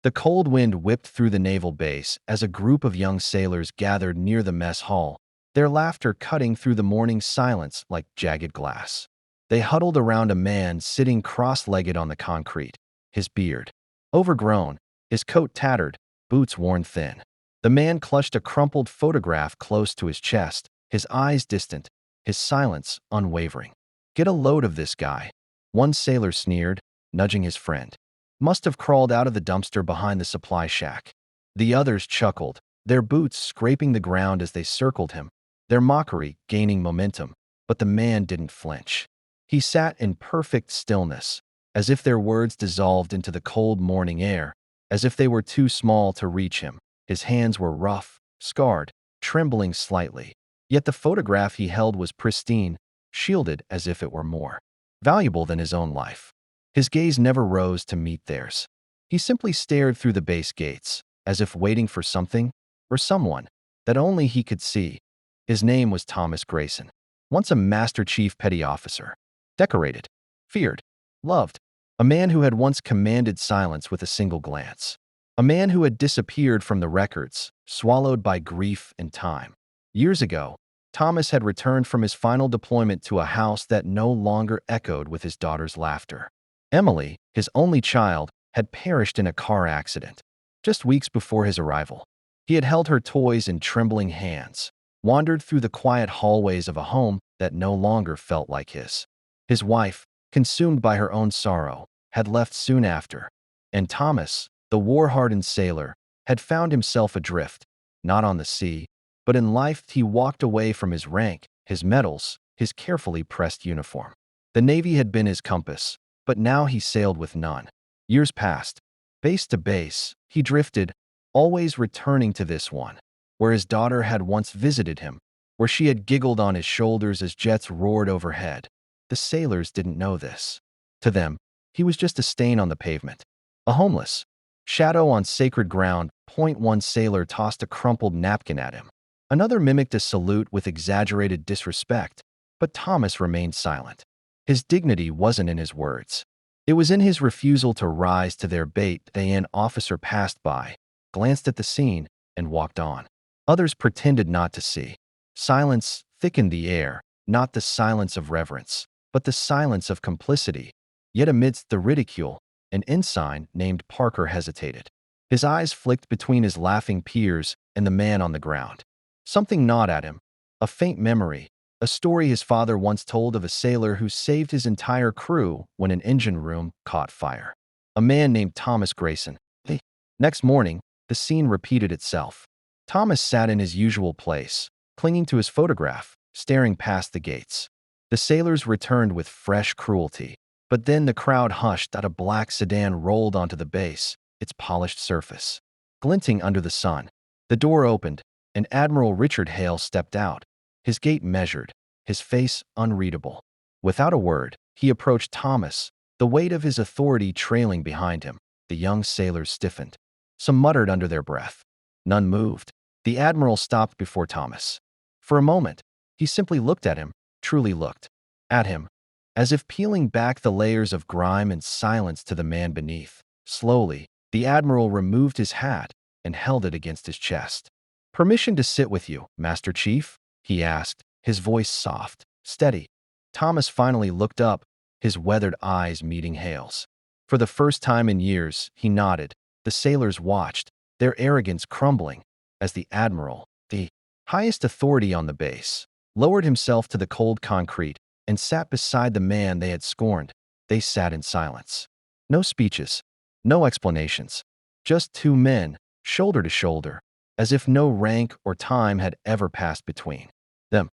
The cold wind whipped through the naval base as a group of young sailors gathered near the mess hall, their laughter cutting through the morning silence like jagged glass. They huddled around a man sitting cross-legged on the concrete, his beard overgrown, his coat tattered, boots worn thin. The man clutched a crumpled photograph close to his chest, his eyes distant, his silence unwavering. "Get a load of this guy," one sailor sneered, nudging his friend. "Must have crawled out of the dumpster behind the supply shack." The others chuckled, their boots scraping the ground as they circled him, their mockery gaining momentum, but the man didn't flinch. He sat in perfect stillness, as if their words dissolved into the cold morning air, as if they were too small to reach him. His hands were rough, scarred, trembling slightly. Yet the photograph he held was pristine, shielded as if it were more valuable than his own life. His gaze never rose to meet theirs. He simply stared through the base gates, as if waiting for something, or someone, that only he could see. His name was Thomas Grayson, once a Master Chief Petty Officer. Decorated, feared, loved. A man who had once commanded silence with a single glance. A man who had disappeared from the records, swallowed by grief and time. Years ago, Thomas had returned from his final deployment to a house that no longer echoed with his daughter's laughter. Emily, his only child, had perished in a car accident. Just weeks before his arrival, he had held her toys in trembling hands, wandered through the quiet hallways of a home that no longer felt like his. His wife, consumed by her own sorrow, had left soon after, and Thomas, the war-hardened sailor, had found himself adrift, not on the sea, but in life. He walked away from his rank, his medals, his carefully pressed uniform. The Navy had been his compass, but now he sailed with none. Years passed. Base to base, he drifted, always returning to this one, where his daughter had once visited him, where she had giggled on his shoulders as jets roared overhead. The sailors didn't know this. To them, he was just a stain on the pavement, a homeless shadow on sacred ground. One sailor tossed a crumpled napkin at him. Another mimicked a salute with exaggerated disrespect, but Thomas remained silent. His dignity wasn't in his words. It was in his refusal to rise to their bait. An officer passed by, glanced at the scene, and walked on. Others pretended not to see. Silence thickened the air, not the silence of reverence, but the silence of complicity. Yet amidst the ridicule, an ensign named Parker hesitated. His eyes flicked between his laughing peers and the man on the ground. Something gnawed at him, a faint memory, a story his father once told of a sailor who saved his entire crew when an engine room caught fire. A man named Thomas Grayson. The next morning, the scene repeated itself. Thomas sat in his usual place, clinging to his photograph, staring past the gates. The sailors returned with fresh cruelty. But then the crowd hushed as a black sedan rolled onto the base, its polished surface glinting under the sun. The door opened, and Admiral Richard Hale stepped out, his gait measured, his face unreadable. Without a word, he approached Thomas, the weight of his authority trailing behind him. The young sailors stiffened. Some muttered under their breath. None moved. The Admiral stopped before Thomas. For a moment, he simply looked at him, truly looked at him, as if peeling back the layers of grime and silence to the man beneath. Slowly, the Admiral removed his hat and held it against his chest. "Permission to sit with you, Master Chief?" he asked, his voice soft, steady. Thomas finally looked up, his weathered eyes meeting Hale's. For the first time in years, he nodded. The sailors watched, their arrogance crumbling, as the Admiral, the highest authority on the base, lowered himself to the cold concrete and sat beside the man they had scorned. They sat in silence. No speeches, no explanations, just two men, shoulder to shoulder, as if no rank or time had ever passed between them.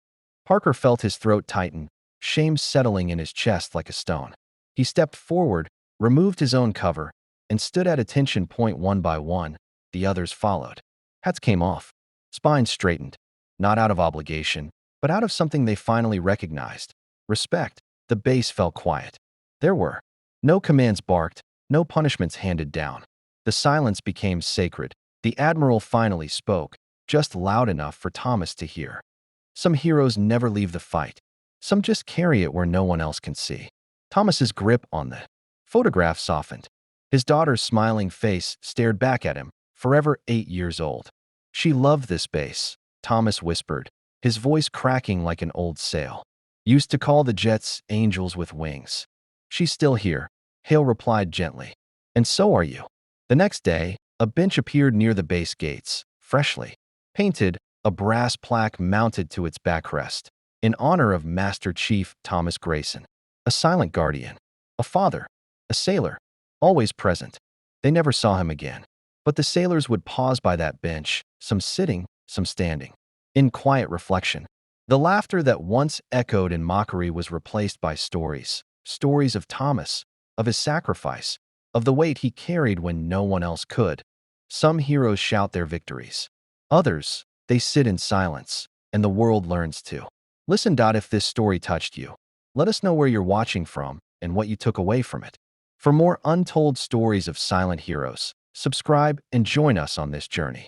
Parker felt his throat tighten, shame settling in his chest like a stone. He stepped forward, removed his own cover, and stood at attention. One by one, the others followed. Hats came off, spines straightened, not out of obligation, but out of something they finally recognized. Respect. The base fell quiet. There were no commands barked, no punishments handed down. The silence became sacred. The Admiral finally spoke, just loud enough for Thomas to hear. "Some heroes never leave the fight. Some just carry it where no one else can see." Thomas's grip on the photograph softened. His daughter's smiling face stared back at him, forever 8 years old. She loved this base, Thomas whispered, his voice cracking like an old sail. Used to call the jets angels with wings. She's still here, Hale replied gently. And so are you. The next day, a bench appeared near the base gates, freshly painted, a brass plaque mounted to its backrest, in honor of Master Chief Thomas Grayson, a silent guardian, a father, a sailor, always present. They never saw him again. But the sailors would pause by that bench, some sitting, some standing, in quiet reflection. The laughter that once echoed in mockery was replaced by stories. Stories of Thomas, of his sacrifice, of the weight he carried when no one else could. Some heroes shout their victories. Others, they sit in silence, and the world learns to listen. If this story touched you, let us know where you're watching from and what you took away from it. For more untold stories of silent heroes, subscribe and join us on this journey.